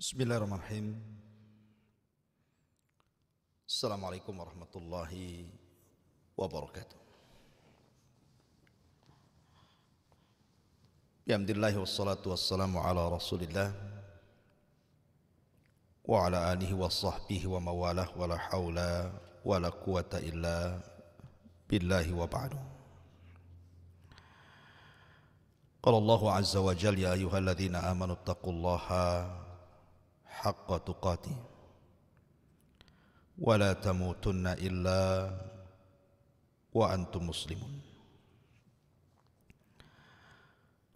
Bismillahirrahmanirrahim. Assalamualaikum warahmatullahi wabarakatuh. Alhamdulillah wassalatu wassalamu ala Rasulillah wa ala alihi wa sahbihi wa mawalah wa la hawla wa la quwata illa billahi wa ba'du. Qala Allahu azza wa jalla ya ayyuhalladzina amanu taqullaha haqqa tuqatih wa la tamutunna illa wa antum muslimun.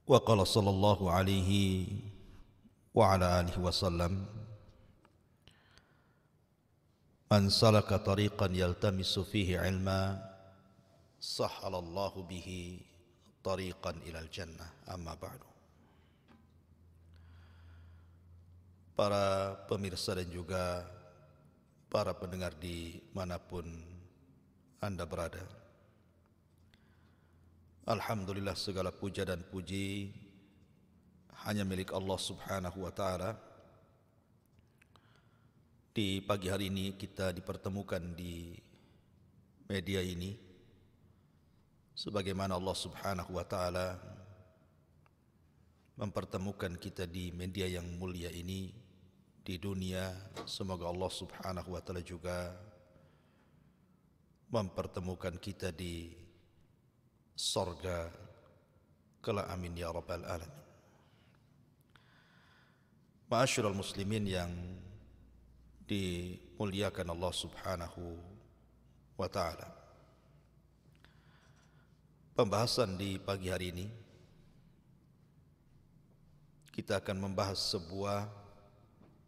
Wa qala sallallahu alaihi wa ala alihi wasallam, man salaka tariqan yaltamisu fihi ilma sahhalallahu bihi tariqan ilal jannah. Amma ba'du. Para pemirsa dan juga para pendengar di manapun Anda berada, alhamdulillah segala puja dan puji hanya milik Allah subhanahu wa ta'ala. Di pagi hari ini kita dipertemukan di media ini sebagaimana Allah subhanahu wa ta'ala mempertemukan kita di media yang mulia ini di dunia. Semoga Allah subhanahu wa ta'ala juga mempertemukan kita di sorga kelak, amin ya rabbal alamin. Ma'asyiral muslimin yang dimuliakan Allah subhanahu wa ta'ala, pembahasan di pagi hari ini kita akan membahas sebuah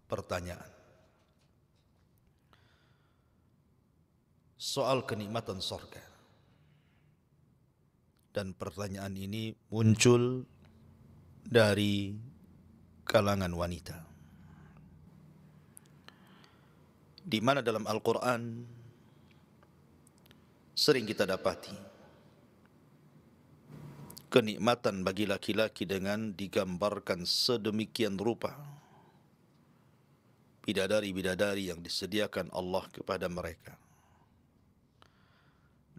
pertanyaan soal kenikmatan surga. Dan pertanyaan ini muncul dari kalangan wanita, di mana dalam Al-Quran sering kita dapati kenikmatan bagi laki-laki dengan digambarkan sedemikian rupa, bidadari-bidadari yang disediakan Allah kepada mereka.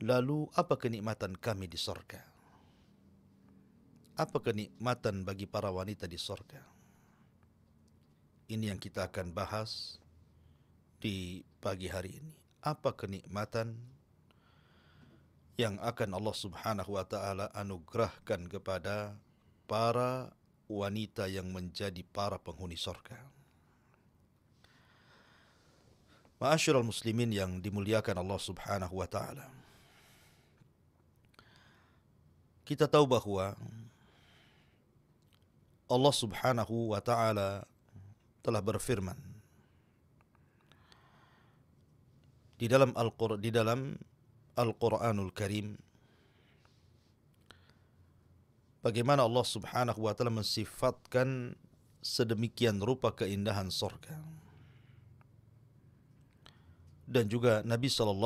Lalu apa kenikmatan kami di surga? Apa kenikmatan bagi para wanita di surga? Ini yang kita akan bahas di pagi hari ini. Apa kenikmatan yang akan Allah subhanahu wa ta'ala anugerahkan kepada para wanita yang menjadi para penghuni surga? Ma'asyiral muslimin yang dimuliakan Allah subhanahu wa ta'ala, kita tahu bahwa Allah subhanahu wa ta'ala telah berfirman di dalam Al-Quranul Karim, bagaimana Allah subhanahu wa ta'ala mensifatkan sedemikian rupa keindahan surga. Dan juga Nabi SAW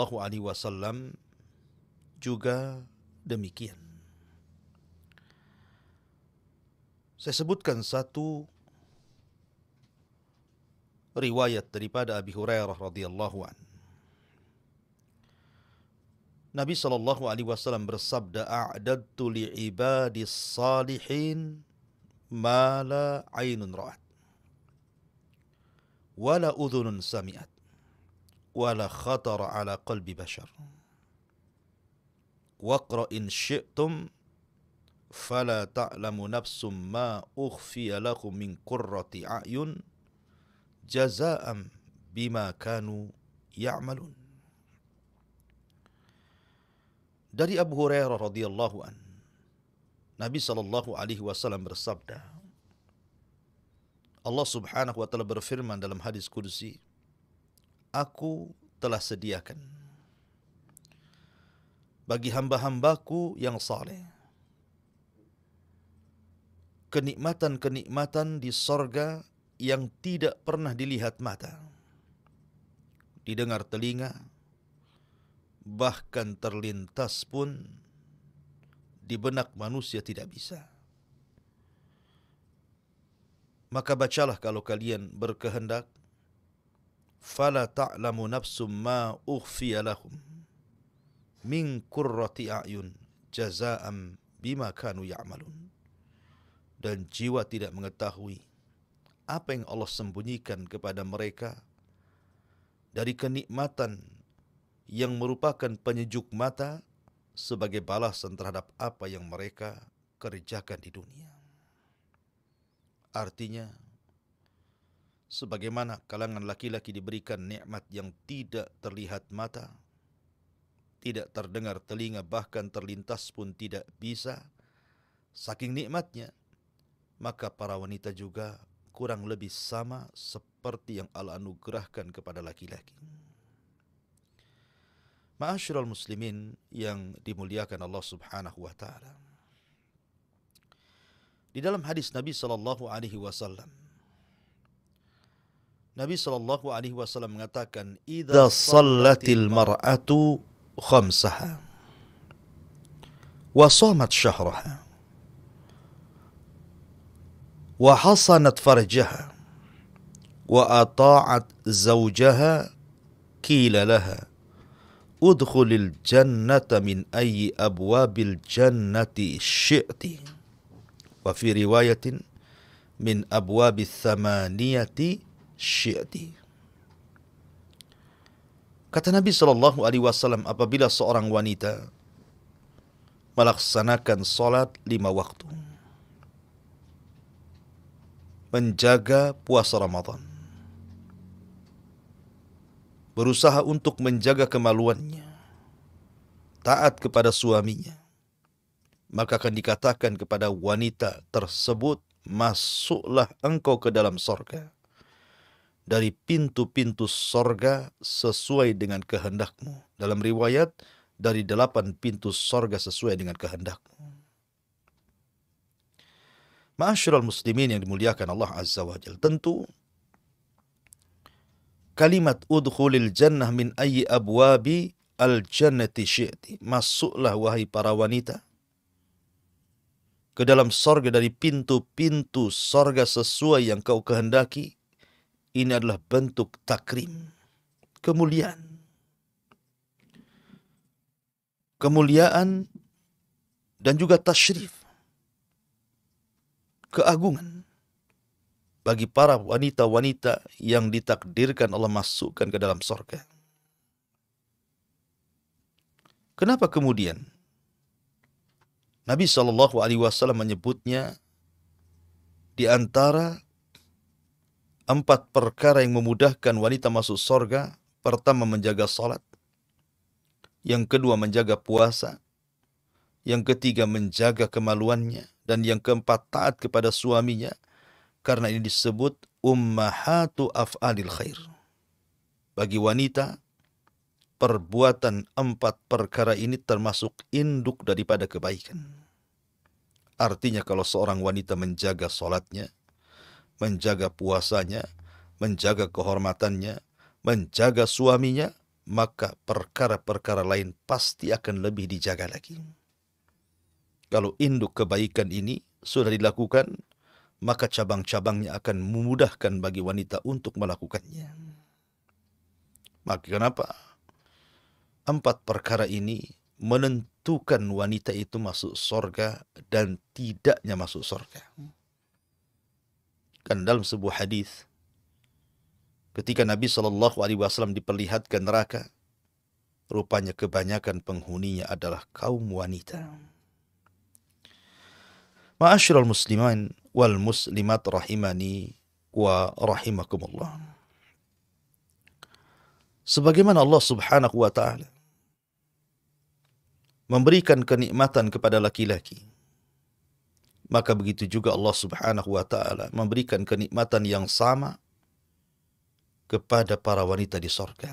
juga demikian. Saya sebutkan satu riwayat daripada Abi Hurairah radhiyallahu anhu. Nabi SAW bersabda, a'dadtu li'ibadis salihin ma la aynun ra'at wa la udhunun sami'at wa la khatara ala qalbi bashar. Waqra in syi'tum fala ta'lamu nafsum ma ukhfiya lakum min qurrati a'yun jazaa'an bima kanu ya'malun. Dari Abu Hurairah radhiyallahu an, Nabi SAW bersabda, Allah subhanahu wa ta'ala berfirman dalam hadis qudsi, aku telah sediakan bagi hamba-hambaku yang saleh kenikmatan-kenikmatan di sorga yang tidak pernah dilihat mata, didengar telinga, bahkan terlintas pun di benak manusia tidak bisa. Maka bacalah kalau kalian berkehendak, fala ta'lamu nafsum ma ukhfiya lahum min qurrati a'yun jazaa'an bima kanu ya'malun. Dan jiwa tidak mengetahui apa yang Allah sembunyikan kepada mereka dari kenikmatan yang merupakan penyejuk mata sebagai balasan terhadap apa yang mereka kerjakan di dunia. Artinya, sebagaimana kalangan laki-laki diberikan nikmat yang tidak terlihat mata, tidak terdengar telinga, bahkan terlintas pun tidak bisa, saking nikmatnya, maka para wanita juga kurang lebih sama seperti yang Allah anugerahkan kepada laki-laki. Ma'asyiral muslimin yang dimuliakan Allah Subhanahu wa taala. Di dalam hadis Nabi sallallahu alaihi wasallam, Nabi sallallahu alaihi wasallam mengatakan, "Idza shallatil mar'atu khamsaha wa shamat syahraha wa hasanat farjaha wa ata'at zawjaha qila laha udkhulil jannata min ayyi abwabil jannati syi'ti wa fi riwayatin min abwabis thamaniyati syi'ti." Kata Nabi sallallahu alaihi wasallam, apabila seorang wanita melaksanakan salat 5 waktu, menjaga puasa Ramadan, berusaha untuk menjaga kemaluannya, taat kepada suaminya, maka akan dikatakan kepada wanita tersebut, masuklah engkau ke dalam sorga dari pintu-pintu sorga sesuai dengan kehendakmu. Dalam riwayat, dari 8 pintu sorga sesuai dengan kehendakmu. Ma'asyiral muslimin yang dimuliakan Allah Azza wa Jalla, tentu kalimat udkhulil jannah min ayyi abwabi al-jannati syi'ti, masuklah wahai para wanita ke dalam sorga dari pintu-pintu sorga sesuai yang kau kehendaki. Ini adalah bentuk takrim, kemuliaan. Kemuliaan dan juga tasyrif, keagungan bagi para wanita-wanita yang ditakdirkan Allah masukkan ke dalam sorga. Kenapa kemudian Nabi SAW menyebutnya di antara 4 perkara yang memudahkan wanita masuk sorga? Pertama, menjaga salat. Yang kedua, menjaga puasa. Yang ketiga, menjaga kemaluannya. Dan yang keempat, taat kepada suaminya. Karena ini disebut ummahatu af'alil khair. Bagi wanita, perbuatan 4 perkara ini termasuk induk daripada kebaikan. Artinya kalau seorang wanita menjaga salatnya, menjaga puasanya, menjaga kehormatannya, menjaga suaminya, maka perkara-perkara lain pasti akan lebih dijaga lagi. Kalau induk kebaikan ini sudah dilakukan, maka cabang-cabangnya akan memudahkan bagi wanita untuk melakukannya. Maka kenapa 4 perkara ini menentukan wanita itu masuk surga dan tidaknya masuk surga. Kan dalam sebuah hadis, ketika Nabi SAW diperlihatkan neraka, rupanya kebanyakan penghuninya adalah kaum wanita. Ma'asyiral muslimin wal muslimat rahimani wa rahimakumullah. Sebagaimana Allah Subhanahu wa taala memberikan kenikmatan kepada laki-laki, maka begitu juga Allah Subhanahu wa taala memberikan kenikmatan yang sama kepada para wanita di surga.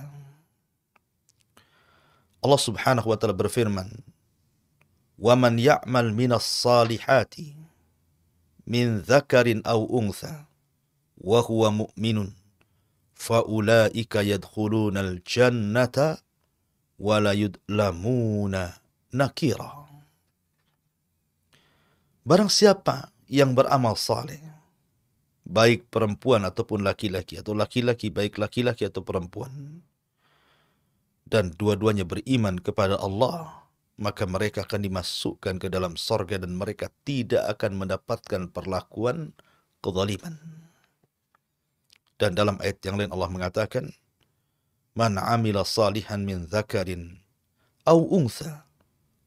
Allah Subhanahu wa taala berfirman, "Wa man ya'mal minas salihati min dzakarin aw untha wa huwa mu'minun fa ulaika yadkhulunal jannata wa la yudlamuna nakira." Barang siapa yang beramal saleh, baik perempuan ataupun laki-laki, atau laki-laki baik laki-laki atau perempuan, dan dua-duanya beriman kepada Allah, maka mereka akan dimasukkan ke dalam sorga dan mereka tidak akan mendapatkan perlakuan kezaliman. Dan dalam ayat yang lain Allah mengatakan, Man amila salihan min dzakarin aw untha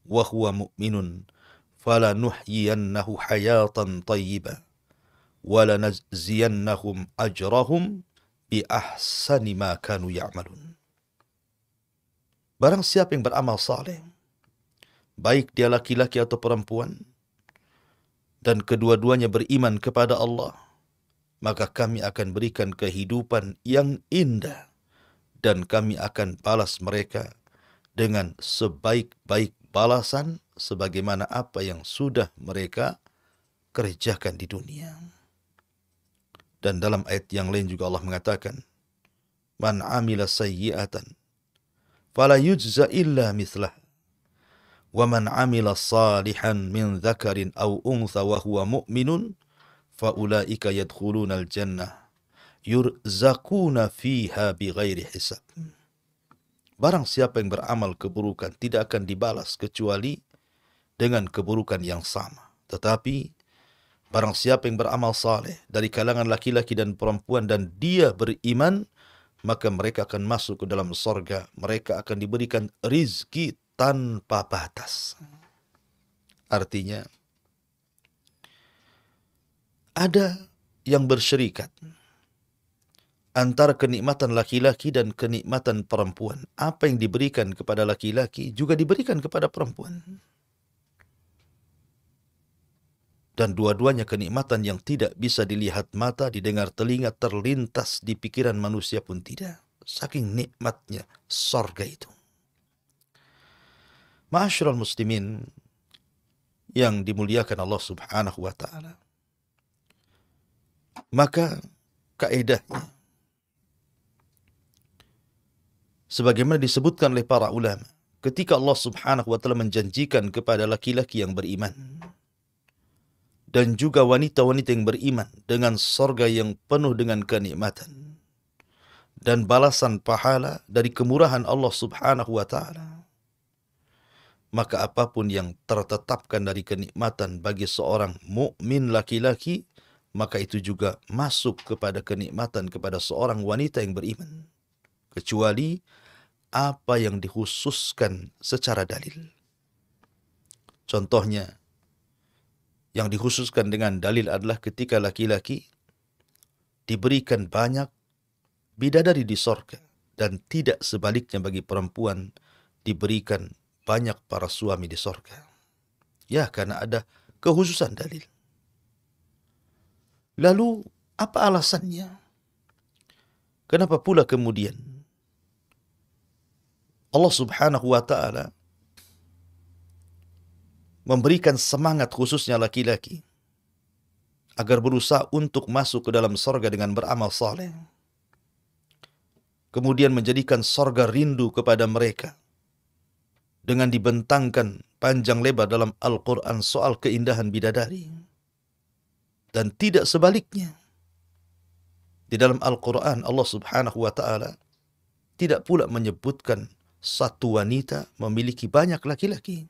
wa huwa mu'minun falanuhyiyannahu hayatan thayyibah wa lanajziyannahum ajrahum bi ahsani ma kanu ya'malun. Barang siapa yang beramal saleh, baik dia laki-laki atau perempuan, dan kedua-duanya beriman kepada Allah, maka kami akan berikan kehidupan yang indah dan kami akan balas mereka dengan sebaik-baik balasan sebagaimana apa yang sudah mereka kerjakan di dunia. Dan dalam ayat yang lain juga Allah mengatakan, Man amila sayyi'atan fala yujza illa mithlah wa man amila salihan min dzakarin aw untha wa huwa mu'minun fa ulaika yadkhuluna al-jannah yurzaquna fiha bighairi hisab. Barang siapa yang beramal keburukan tidak akan dibalas kecuali dengan keburukan yang sama. Tetapi barang siapa yang beramal saleh dari kalangan laki-laki dan perempuan dan dia beriman, maka mereka akan masuk ke dalam sorga. Mereka akan diberikan rizki tanpa batas. Artinya, ada yang bersyirikat antara kenikmatan laki-laki dan kenikmatan perempuan. Apa yang diberikan kepada laki-laki juga diberikan kepada perempuan. Dan dua-duanya kenikmatan yang tidak bisa dilihat mata, didengar telinga, terlintas di pikiran manusia pun tidak. Saking nikmatnya sorga itu. Ma'asyiral muslimin yang dimuliakan Allah subhanahu wa ta'ala. Maka kaedahnya, sebagaimana disebutkan oleh para ulama, ketika Allah subhanahu wa ta'ala menjanjikan kepada laki-laki yang beriman, dan juga wanita-wanita yang beriman dengan sorga yang penuh dengan kenikmatan dan balasan pahala dari kemurahan Allah subhanahu wa ta'ala, maka apapun yang tertetapkan dari kenikmatan bagi seorang mukmin laki-laki, maka itu juga masuk kepada kenikmatan kepada seorang wanita yang beriman, kecuali apa yang dikhususkan secara dalil. Contohnya, yang dikhususkan dengan dalil adalah ketika laki-laki diberikan banyak bidadari di sorga, dan tidak sebaliknya bagi perempuan diberikan banyak para suami di sorga. Ya, karena ada kekhususan dalil. Lalu, apa alasannya? Kenapa pula kemudian Allah subhanahu wa ta'ala memberikan semangat khususnya laki-laki agar berusaha untuk masuk ke dalam sorga dengan beramal saleh, kemudian menjadikan sorga rindu kepada mereka dengan dibentangkan panjang lebar dalam Al-Quran soal keindahan bidadari, dan tidak sebaliknya. Di dalam Al-Quran Allah subhanahu wa ta'ala tidak pula menyebutkan satu wanita memiliki banyak laki-laki.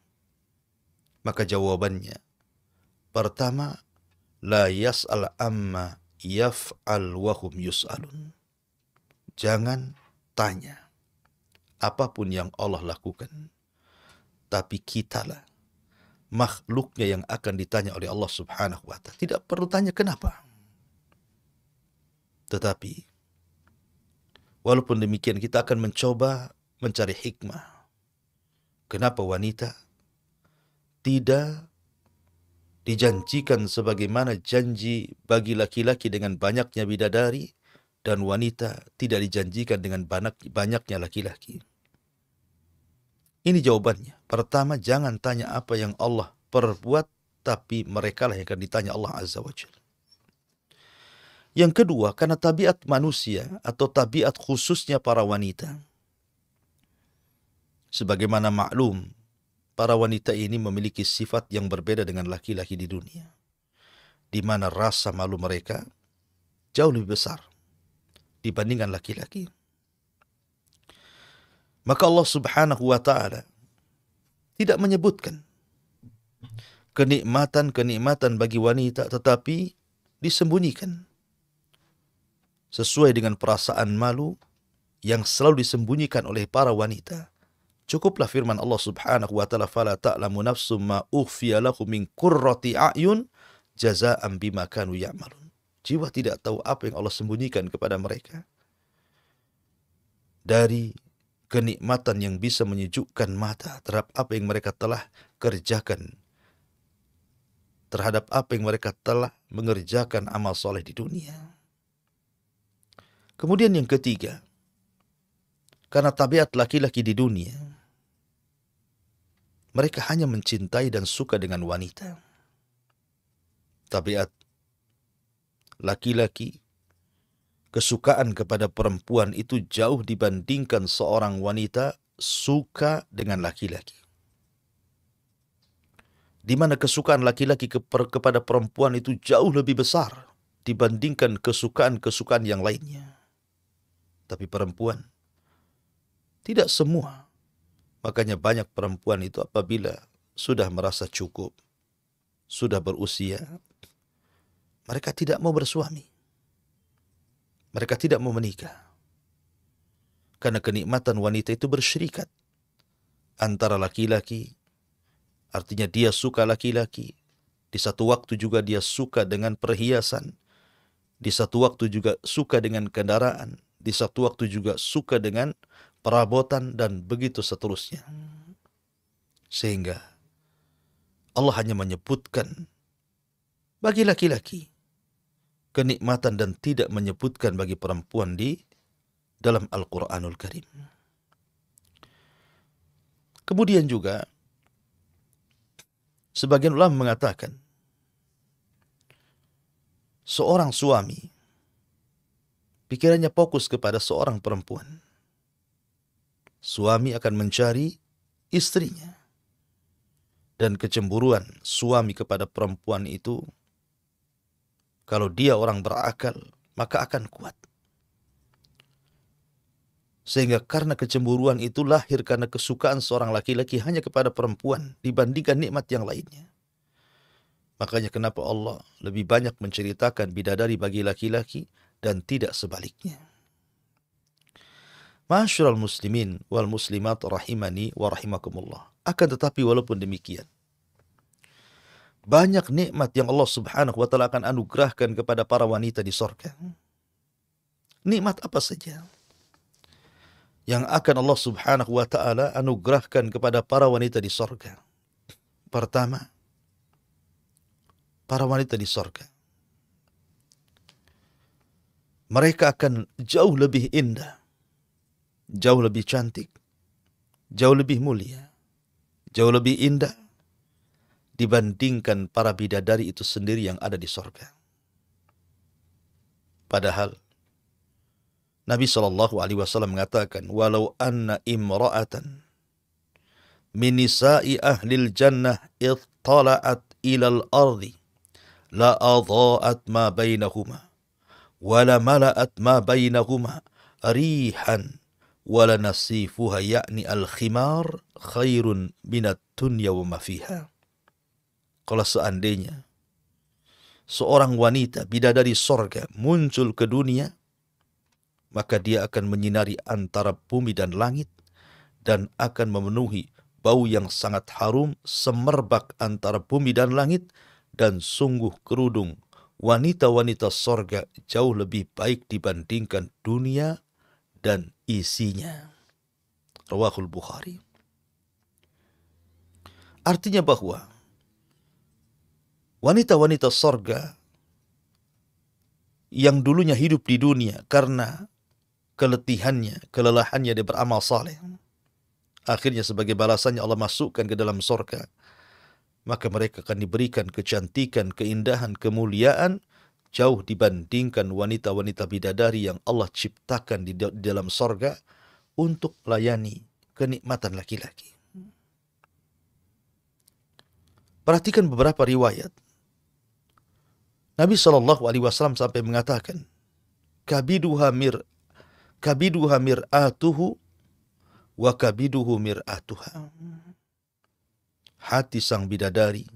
Maka jawabannya, pertama, la yas'al amma yaf'al wahum yus'alun. Jangan tanya apapun yang Allah lakukan, tapi kitalah makhluknya yang akan ditanya oleh Allah subhanahu wa ta'ala. Tidak perlu tanya kenapa. Tetapi walaupun demikian kita akan mencoba mencari hikmah. Kenapa wanita tidak dijanjikan sebagaimana janji bagi laki-laki dengan banyaknya bidadari, dan wanita tidak dijanjikan dengan banyaknya laki-laki? Ini jawabannya. Pertama, jangan tanya apa yang Allah perbuat, tapi merekalah yang akan ditanya Allah Azza wa Jalla. Yang kedua, karena tabiat manusia atau tabiat khususnya para wanita. Sebagaimana maklum, para wanita ini memiliki sifat yang berbeda dengan laki-laki di dunia, di mana rasa malu mereka jauh lebih besar dibandingkan laki-laki. Maka Allah Subhanahu wa ta'ala tidak menyebutkan kenikmatan-kenikmatan bagi wanita, tetapi disembunyikan sesuai dengan perasaan malu yang selalu disembunyikan oleh para wanita. Cukuplah firman Allah Subhanahu wa ta'ala, fala ta'lamu nafsum ma ukhfiya lahum min qurrati a'yun jazaa'an bima kanu ya'malun. Jiwa tidak tahu apa yang Allah sembunyikan kepada mereka dari kenikmatan yang bisa menyejukkan mata terhadap apa yang mereka telah kerjakan, terhadap apa yang mereka telah mengerjakan amal soleh di dunia. Kemudian yang ketiga, karena tabiat laki-laki di dunia, mereka hanya mencintai dan suka dengan wanita. Tabiat laki-laki, kesukaan kepada perempuan itu jauh dibandingkan seorang wanita suka dengan laki-laki. Di mana kesukaan laki-laki kepada perempuan itu jauh lebih besar dibandingkan kesukaan-kesukaan yang lainnya. Tapi perempuan, tidak semua. Makanya banyak perempuan itu apabila sudah merasa cukup, sudah berusia, mereka tidak mau bersuami. Mereka tidak mau menikah. Karena kenikmatan wanita itu berserikat antara laki-laki, artinya dia suka laki-laki. Di satu waktu juga dia suka dengan perhiasan. Di satu waktu juga suka dengan kendaraan. Di satu waktu juga suka dengan perabotan dan begitu seterusnya. Sehingga Allah hanya menyebutkan bagi laki-laki kenikmatan dan tidak menyebutkan bagi perempuan di dalam Al-Quranul Karim. Kemudian juga sebagian ulama mengatakan seorang suami pikirannya fokus kepada seorang perempuan. Suami akan mencari istrinya. Dan kecemburuan suami kepada perempuan itu, kalau dia orang berakal, maka akan kuat. Sehingga karena kecemburuan itu lahir karena kesukaan seorang laki-laki hanya kepada perempuan dibandingkan nikmat yang lainnya. Makanya kenapa Allah lebih banyak menceritakan bidadari bagi laki-laki dan tidak sebaliknya. Ma'asyiral muslimin wal muslimat rahimani wa rahimakumullah. Akan tetapi walaupun demikian, banyak nikmat yang Allah Subhanahu wa ta'ala akan anugerahkan kepada para wanita di surga. Nikmat apa saja yang akan Allah Subhanahu wa ta'ala anugerahkan kepada para wanita di surga? Pertama, para wanita di surga, mereka akan jauh lebih indah, jauh lebih cantik, jauh lebih mulia, jauh lebih indah dibandingkan para bidadari itu sendiri yang ada di surga. Padahal Nabi SAW mengatakan, walau anna imra'atan min nisa'i ahlil jannah ittala'at ilal ardi la adha'at ma bainahuma wa la mala'at ma bainahuma rihan wa la nasifuha yakni al-khimar khairun minat dunya wa ma fiha. Kalau seandainya seorang wanita bidadari sorga muncul ke dunia, maka dia akan menyinari antara bumi dan langit dan akan memenuhi bau yang sangat harum semerbak antara bumi dan langit, dan sungguh kerudung wanita-wanita sorga jauh lebih baik dibandingkan dunia dan isinya. Rawahul Bukhari. Artinya bahwa wanita-wanita sorga yang dulunya hidup di dunia karena keletihannya, kelelahannya dia beramal saleh, akhirnya sebagai balasannya Allah masukkan ke dalam sorga, maka mereka akan diberikan kecantikan, keindahan, kemuliaan jauh dibandingkan wanita-wanita bidadari yang Allah ciptakan di dalam sorga untuk melayani kenikmatan laki-laki. Perhatikan beberapa riwayat. Nabi SAW sampai mengatakan, kabiduha mir'atuhu wa kabiduhu mir'atuha. Hati sang bidadari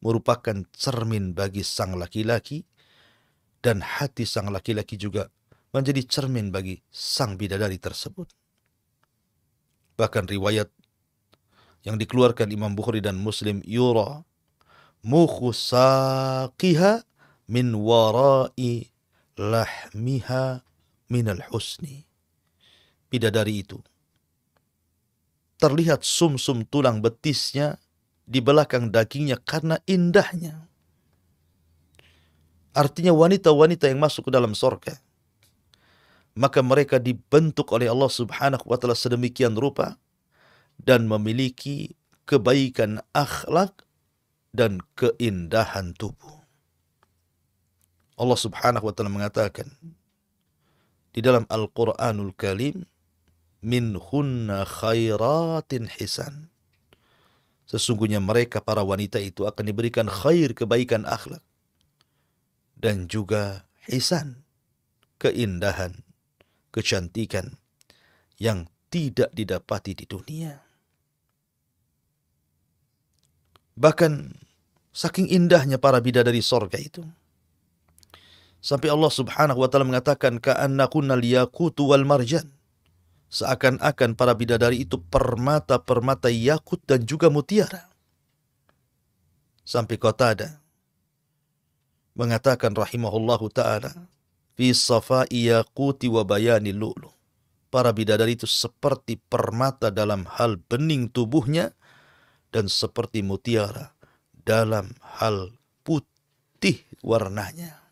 merupakan cermin bagi sang laki-laki, dan hati sang laki-laki juga menjadi cermin bagi sang bidadari tersebut. Bahkan riwayat yang dikeluarkan Imam Bukhari dan Muslim, yura mukhu saqiha min warai lahmiha minal husni. Bidadari itu terlihat sumsum tulang betisnya di belakang dagingnya karena indahnya. Artinya wanita-wanita yang masuk ke dalam surga, maka mereka dibentuk oleh Allah Subhanahu wa ta'ala sedemikian rupa dan memiliki kebaikan akhlak dan keindahan tubuh. Allah Subhanahu wa ta'ala mengatakan di dalam Al-Quranul Karim, minhunna khairatin hisan. Sesungguhnya mereka para wanita itu akan diberikan khair, kebaikan akhlak, dan juga hisan, keindahan, kecantikan yang tidak didapati di dunia. Bahkan saking indahnya para bidadari sorga itu, sampai Allah Subhanahu wa ta'ala mengatakan ka'annakunnal yaqutu wal marjan. Seakan-akan para bidadari itu permata-permata yakut dan juga mutiara. Sampai Qatadah mengatakan rahimahullahu ta'ala, fi safai yaquti wa bayani lu'lu. Para bidadari itu seperti permata dalam hal bening tubuhnya dan seperti mutiara dalam hal putih warnanya.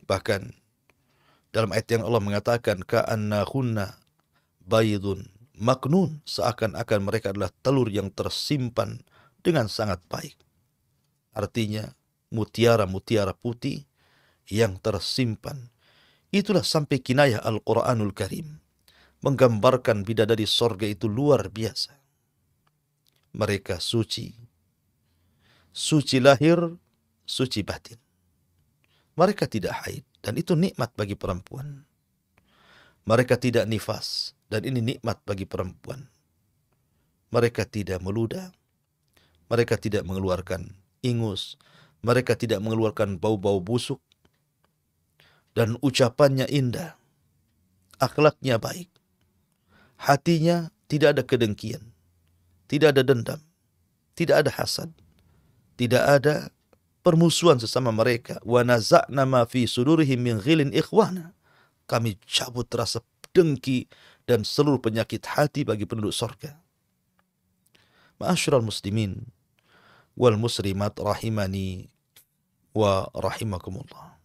Bahkan dalam ayat yang Allah mengatakan ka'annahunna baydun maknun, seakan-akan mereka adalah telur yang tersimpan dengan sangat baik. Artinya mutiara-mutiara putih yang tersimpan. Itulah sampai kinayah Al-Quranul Karim menggambarkan bidadari sorga itu luar biasa. Mereka suci, suci lahir, suci batin. Mereka tidak haid, dan itu nikmat bagi perempuan. Mereka tidak nifas, dan ini nikmat bagi perempuan. Mereka tidak meludah, mereka tidak mengeluarkan ingus, mereka tidak mengeluarkan bau-bau busuk, dan ucapannya indah, akhlaknya baik, hatinya tidak ada kedengkian, tidak ada dendam, tidak ada hasad, tidak ada permusuhan sesama mereka. Wa naza'na ma fi sudurihim min ghilin ikhwana. Kami cabut rasa dengki dan seluruh penyakit hati bagi penduduk surga. Ma'asyiral muslimin wal muslimat rahimani wa rahimakumullah.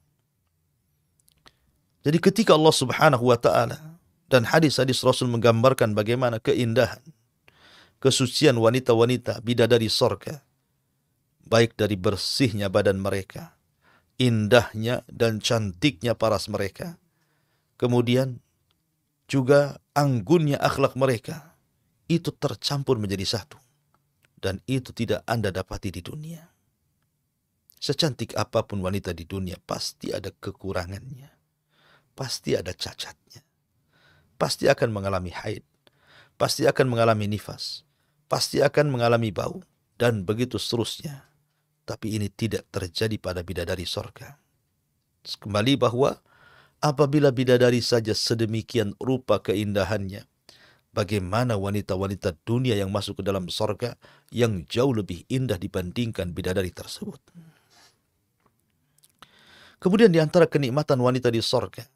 Jadi ketika Allah Subhanahu wa ta'ala dan hadis-hadis Rasul menggambarkan bagaimana keindahan, kesucian wanita-wanita bidadari surga, baik dari bersihnya badan mereka, indahnya dan cantiknya paras mereka, kemudian juga anggunnya akhlak mereka, itu tercampur menjadi satu. Dan itu tidak Anda dapati di dunia. Secantik apapun wanita di dunia, pasti ada kekurangannya. Pasti ada cacatnya. Pasti akan mengalami haid. Pasti akan mengalami nifas. Pasti akan mengalami bau. Dan begitu seterusnya. Tapi ini tidak terjadi pada bidadari sorga. Kembali bahwa apabila bidadari saja sedemikian rupa keindahannya, bagaimana wanita-wanita dunia yang masuk ke dalam sorga yang jauh lebih indah dibandingkan bidadari tersebut. Kemudian di antara kenikmatan wanita di sorga,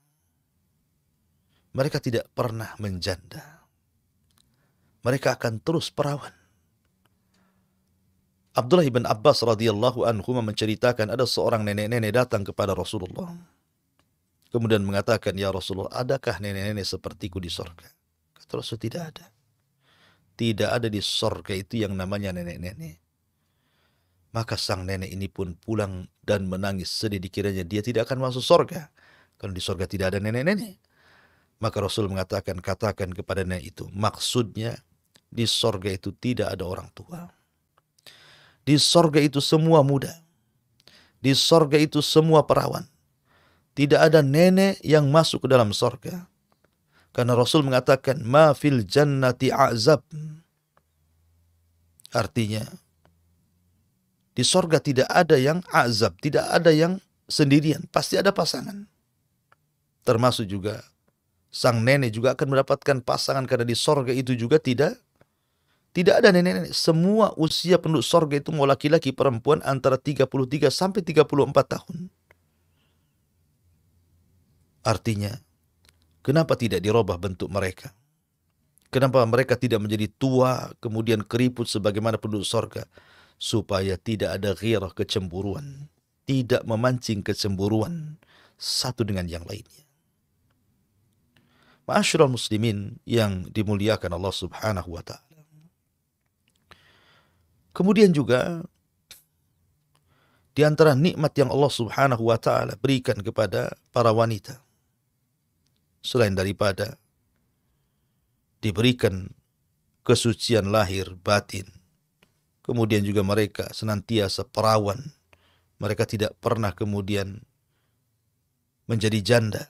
mereka tidak pernah menjanda. Mereka akan terus perawan. Abdullah bin Abbas radhiyallahu anhu menceritakan ada seorang nenek-nenek datang kepada Rasulullah. Kemudian mengatakan, ya Rasulullah, adakah nenek-nenek sepertiku di sorga? Kata Rasul, tidak ada. Tidak ada di sorga itu yang namanya nenek-nenek. Maka sang nenek ini pun pulang dan menangis sedih, dikiranya dia tidak akan masuk sorga. Kalau di sorga tidak ada nenek-nenek. Maka Rasul mengatakan, katakan kepada nenek itu, maksudnya di sorga itu tidak ada orang tua. Di sorga itu semua muda. Di sorga itu semua perawan. Tidak ada nenek yang masuk ke dalam sorga. Karena Rasul mengatakan, ma fil jannati a'zab. Artinya, di sorga tidak ada yang azab, tidak ada yang sendirian. Pasti ada pasangan. Termasuk juga, sang nenek juga akan mendapatkan pasangan. Karena di sorga itu juga tidak ada nenek-nenek. Semua usia penduduk sorga itu mau laki-laki perempuan antara 33 sampai 34 tahun. Artinya, kenapa tidak dirubah bentuk mereka? Kenapa mereka tidak menjadi tua, kemudian keriput sebagaimana penduduk sorga? Supaya tidak ada ghirah, kecemburuan. Tidak memancing kecemburuan satu dengan yang lainnya. Ma'asyiral muslimin yang dimuliakan Allah subhanahu wa ta'ala. Kemudian juga, di antara nikmat yang Allah subhanahu wa ta'ala berikan kepada para wanita, selain daripada diberikan kesucian lahir batin, kemudian juga mereka senantiasa perawan, mereka tidak pernah kemudian menjadi janda,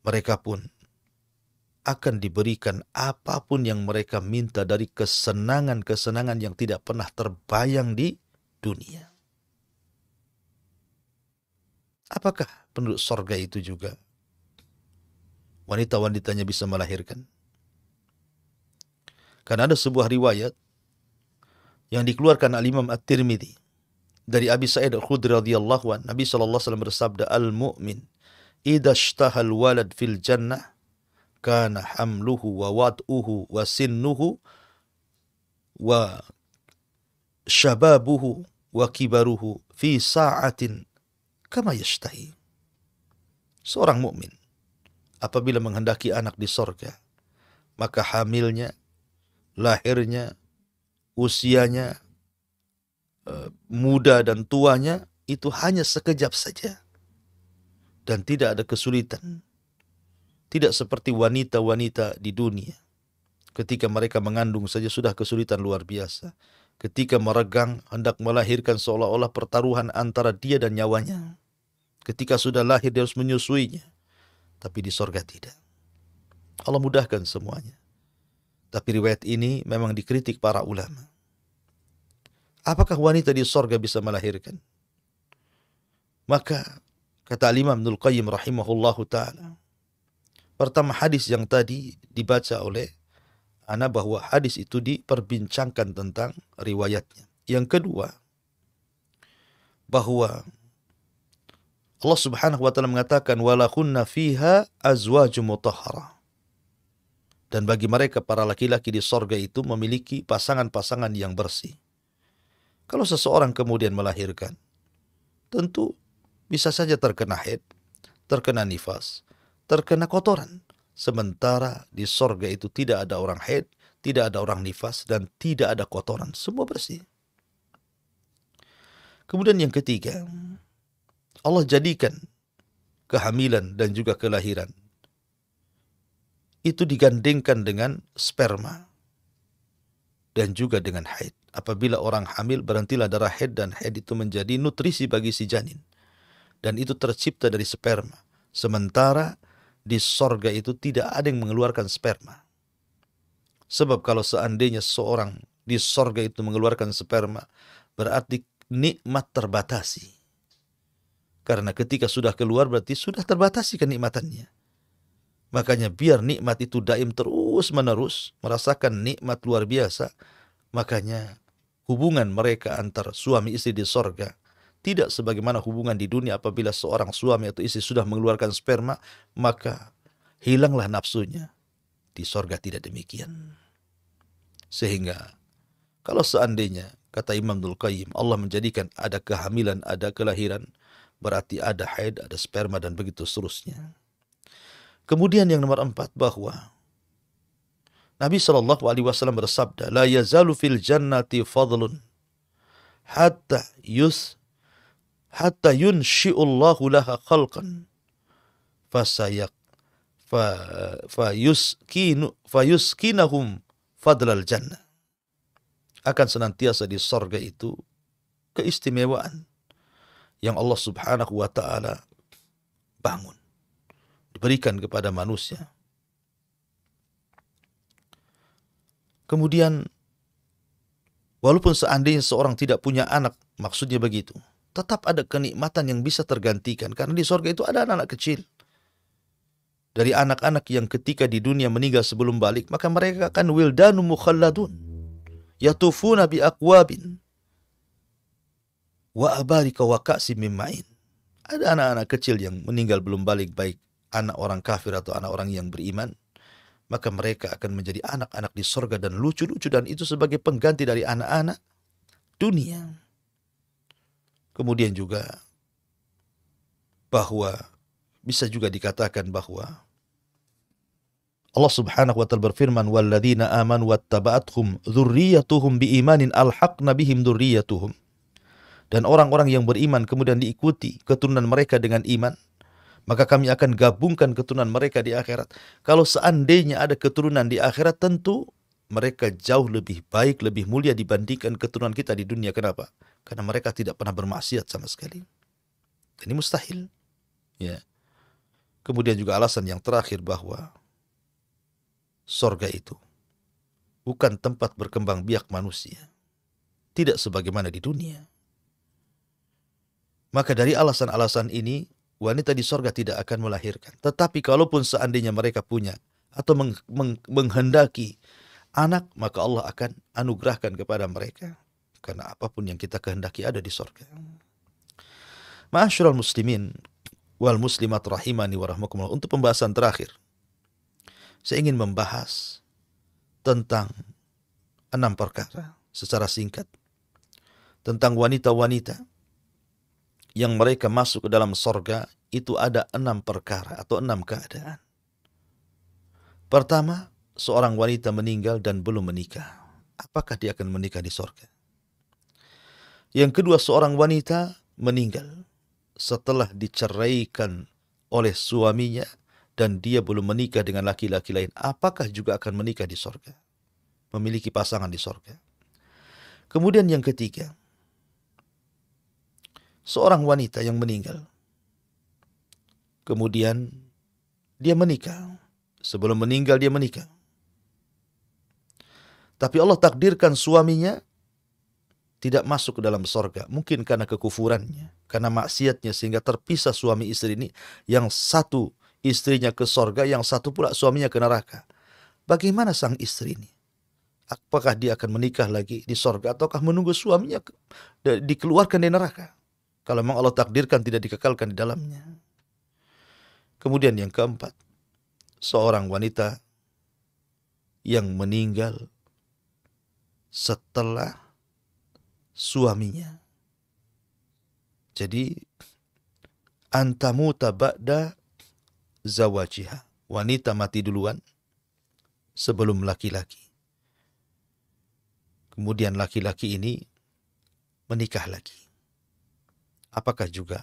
mereka pun akan diberikan apapun yang mereka minta dari kesenangan-kesenangan yang tidak pernah terbayang di dunia. Apakah penduduk sorga itu juga wanita-wanitanya bisa melahirkan? Karena ada sebuah riwayat yang dikeluarkan al-Imam At-Tirmidzi dari Abi Sa'id Al-Khudri radhiyallahu anhu. Nabi sallallahu alaihi wasallam bersabda, "Al-mu'min idza ishtaha al-walad fil jannah kana hamluhu wa wad'uhu wa sinnuhu wa syababuhu wa kibaruhu fi sa'atin kama yashtahi." Seorang mukmin apabila menghendaki anak di sorga, maka hamilnya, lahirnya, usianya, muda dan tuanya itu hanya sekejap saja. Dan tidak ada kesulitan. Tidak seperti wanita-wanita di dunia. Ketika mereka mengandung saja sudah kesulitan luar biasa. Ketika meregang, hendak melahirkan seolah-olah pertaruhan antara dia dan nyawanya. Ketika sudah lahir dia harus menyusuinya. Tapi di sorga tidak. Allah mudahkan semuanya. Tapi riwayat ini memang dikritik para ulama. Apakah wanita di sorga bisa melahirkan? Maka kata Imam Ibnul Qayyim rahimahullahu ta'ala. Pertama, hadis yang tadi dibaca oleh ana bahwa hadis itu diperbincangkan tentang riwayatnya. Yang kedua, bahwa Allah subhanahu wa ta'ala mengatakan walakunna fiha azwajum mutahharah. Dan bagi mereka para laki-laki di sorga itu memiliki pasangan-pasangan yang bersih. Kalau seseorang kemudian melahirkan, tentu bisa saja terkena haid, terkena nifas, terkena kotoran. Sementara di sorga itu tidak ada orang haid, tidak ada orang nifas, dan tidak ada kotoran. Semua bersih. Kemudian yang ketiga, Allah jadikan kehamilan dan juga kelahiran itu digandengkan dengan sperma dan juga dengan haid. Apabila orang hamil berhentilah darah haid dan haid itu menjadi nutrisi bagi si janin. Dan itu tercipta dari sperma. Sementara di sorga itu tidak ada yang mengeluarkan sperma. Sebab kalau seandainya seorang di sorga itu mengeluarkan sperma, berarti nikmat terbatasi. Karena ketika sudah keluar berarti sudah terbatasi kenikmatannya. Makanya biar nikmat itu daim terus menerus, merasakan nikmat luar biasa. Makanya hubungan mereka antar suami istri di sorga tidak sebagaimana hubungan di dunia. Apabila seorang suami atau istri sudah mengeluarkan sperma, maka hilanglah nafsunya. Di sorga tidak demikian. Sehingga kalau seandainya, kata Imam Ibnul Qayyim, Allah menjadikan ada kehamilan, ada kelahiran, berarti ada haid, ada sperma, dan begitu seterusnya. Kemudian yang nomor 4, bahwa Nabi SAW bersabda, la yazalu fil jannati fadlun hatta yunshi'ullahu laha khalqan fayuskinahum fadlal jannah. Akan senantiasa di sorga itu keistimewaan yang Allah subhanahu wa ta'ala dibangun, diberikan kepada manusia. Kemudian walaupun seandainya seorang tidak punya anak, maksudnya begitu, tetap ada kenikmatan yang bisa tergantikan. Karena di sorga itu ada anak-anak kecil. Dari anak-anak yang ketika di dunia meninggal sebelum balik, maka mereka akan wildanu mukhalladun, yatufuna bi aqwabin wa abarika wa ka'sim min ma'in. Ada anak-anak kecil yang meninggal belum balik, baik anak orang kafir atau anak orang yang beriman, maka mereka akan menjadi anak-anak di sorga dan lucu-lucu, dan itu sebagai pengganti dari anak-anak dunia. Kemudian juga bahwa bisa juga dikatakan bahwa Allah Subhanahu wa ta'ala berfirman, walladzina amanu wattaba'athum dzurriyyatuhum biimanin alhaqna bihim dzurriyyatuhum. Dan orang-orang yang beriman kemudian diikuti keturunan mereka dengan iman, maka kami akan gabungkan keturunan mereka di akhirat. Kalau seandainya ada keturunan di akhirat, tentu mereka jauh lebih baik, lebih mulia dibandingkan keturunan kita di dunia. Kenapa? Karena mereka tidak pernah bermaksiat sama sekali. Ini mustahil. Ya. Kemudian juga alasan yang terakhir bahwa sorga itu bukan tempat berkembang biak manusia. Tidak sebagaimana di dunia. Maka dari alasan-alasan ini, wanita di sorga tidak akan melahirkan. Tetapi kalaupun seandainya mereka punya atau menghendaki anak, maka Allah akan anugerahkan kepada mereka. Karena apapun yang kita kehendaki ada di sorga. Ma'asyiral muslimin wal muslimat rahimani wa rahmakumullah. Untuk pembahasan terakhir, saya ingin membahas tentang 6 perkara secara singkat. Tentang wanita-wanita yang mereka masuk ke dalam sorga, itu ada 6 perkara atau 6 keadaan. Pertama, seorang wanita meninggal dan belum menikah. Apakah dia akan menikah di sorga? Yang kedua, seorang wanita meninggal setelah diceraikan oleh suaminya dan dia belum menikah dengan laki-laki lain. Apakah juga akan menikah di sorga? Memiliki pasangan di sorga. Kemudian yang ketiga, seorang wanita yang meninggal, kemudian dia menikah. Sebelum meninggal dia menikah. Tapi Allah takdirkan suaminya tidak masuk ke dalam sorga. Mungkin karena kekufurannya, karena maksiatnya, sehingga terpisah suami istri ini. Yang satu istrinya ke sorga, yang satu pula suaminya ke neraka. Bagaimana sang istri ini? Apakah dia akan menikah lagi di sorga, ataukah menunggu suaminya dikeluarkan dari neraka? Kalau memang Allah takdirkan tidak dikekalkan di dalamnya. Kemudian yang keempat, seorang wanita yang meninggal setelah suaminya. Jadi, antamuta ba'da zawajiha. Wanita mati duluan sebelum laki-laki. Kemudian laki-laki ini menikah lagi. Apakah juga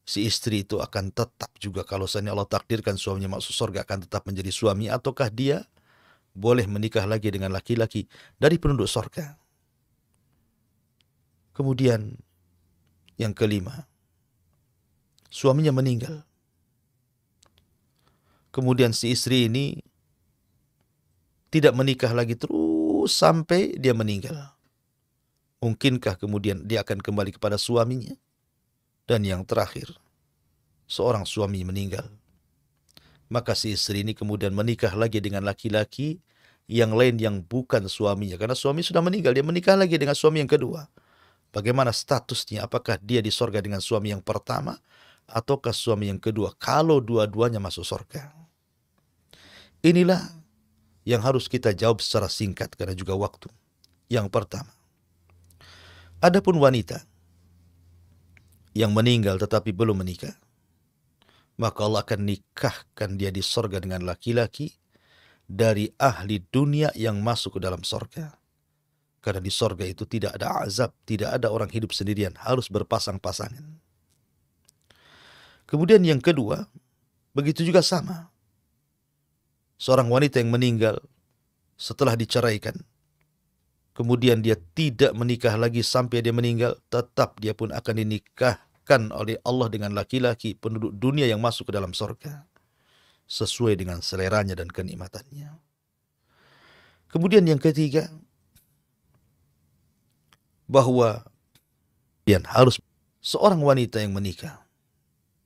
si istri itu akan tetap juga, kalau seandainya Allah takdirkan suaminya masuk surga, akan tetap menjadi suami, ataukah dia boleh menikah lagi dengan laki-laki dari penduduk surga? Kemudian yang kelima, suaminya meninggal. Kemudian si istri ini tidak menikah lagi terus sampai dia meninggal. Mungkinkah kemudian dia akan kembali kepada suaminya? Dan yang terakhir, seorang suami meninggal, maka si istri ini kemudian menikah lagi dengan laki-laki yang lain yang bukan suaminya. Karena suami sudah meninggal, dia menikah lagi dengan suami yang kedua. Bagaimana statusnya? Apakah dia di sorga dengan suami yang pertama, ataukah suami yang kedua? Kalau dua-duanya masuk sorga. Inilah yang harus kita jawab secara singkat karena juga waktu. Yang pertama, adapun wanita yang meninggal tetapi belum menikah, maka Allah akan nikahkan dia di sorga dengan laki-laki dari ahli dunia yang masuk ke dalam sorga. Karena di sorga itu tidak ada azab, tidak ada orang hidup sendirian, harus berpasang-pasangan. Kemudian yang kedua, begitu juga sama. Seorang wanita yang meninggal setelah diceraikan, kemudian dia tidak menikah lagi sampai dia meninggal, tetap dia pun akan dinikahkan oleh Allah dengan laki-laki penduduk dunia yang masuk ke dalam surga sesuai dengan seleranya dan kenikmatannya. Kemudian yang ketiga, bahwa harus seorang wanita yang menikah,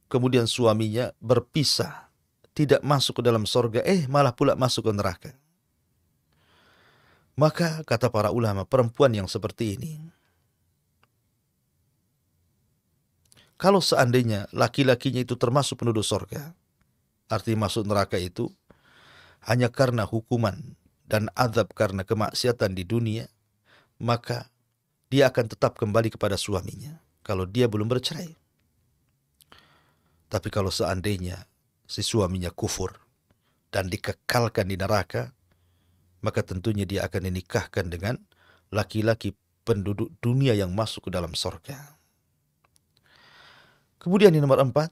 kemudian suaminya berpisah, tidak masuk ke dalam surga, malah pula masuk ke neraka. Maka kata para ulama, perempuan yang seperti ini, kalau seandainya laki-lakinya itu termasuk penduduk surga, artinya masuk neraka itu hanya karena hukuman dan azab karena kemaksiatan di dunia, maka dia akan tetap kembali kepada suaminya kalau dia belum bercerai. Tapi kalau seandainya si suaminya kufur dan dikekalkan di neraka, maka tentunya dia akan dinikahkan dengan laki-laki penduduk dunia yang masuk ke dalam surga. Kemudian yang nomor 4,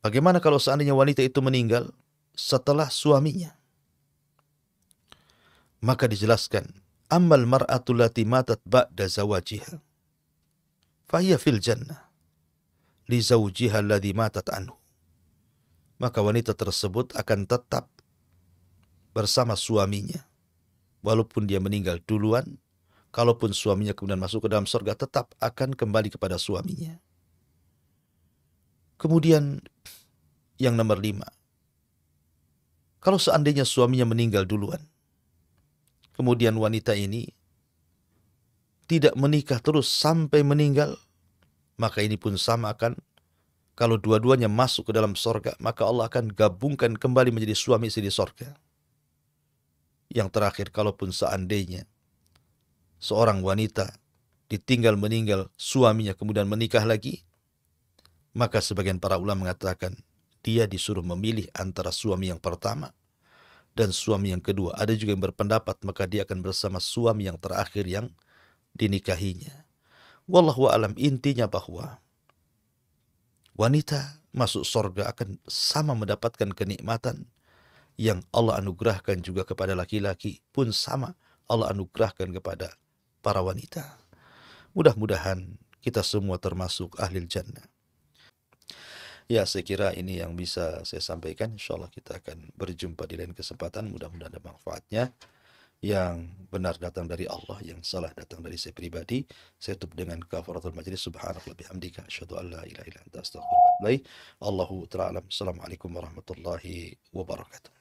bagaimana kalau seandainya wanita itu meninggal setelah suaminya? Maka dijelaskan, ammal mar'atu lati matat ba'da zawajiha, fahiya fil jannah li zawjiha alladhi matat anhu. Maka wanita tersebut akan tetap bersama suaminya. Walaupun dia meninggal duluan, kalaupun suaminya kemudian masuk ke dalam surga, tetap akan kembali kepada suaminya. Kemudian yang nomor 5, kalau seandainya suaminya meninggal duluan, kemudian wanita ini tidak menikah terus sampai meninggal, maka ini pun sama akan, kalau dua-duanya masuk ke dalam surga, maka Allah akan gabungkan kembali menjadi suami istri di surga. Yang terakhir, kalaupun seandainya seorang wanita ditinggal meninggal suaminya kemudian menikah lagi, maka sebagian para ulama mengatakan dia disuruh memilih antara suami yang pertama dan suami yang kedua. Ada juga yang berpendapat maka dia akan bersama suami yang terakhir yang dinikahinya. Wallahu a'lam, intinya bahwa wanita masuk surga akan sama mendapatkan kenikmatan yang Allah anugerahkan juga kepada laki-laki, pun sama Allah anugerahkan kepada para wanita. Mudah-mudahan kita semua termasuk ahli jannah. Ya, saya kira ini yang bisa saya sampaikan. InsyaAllah kita akan berjumpa di lain kesempatan. Mudah-mudahan ada manfaatnya. Yang benar datang dari Allah, yang salah datang dari saya pribadi. Saya tutup dengan kafaratul majlis. Subhanallah bihamdika asyhadu an la ilaha illa anta astaghfiruka wa atubu ilaik. Allahu ta'ala. Assalamualaikum warahmatullahi wabarakatuh.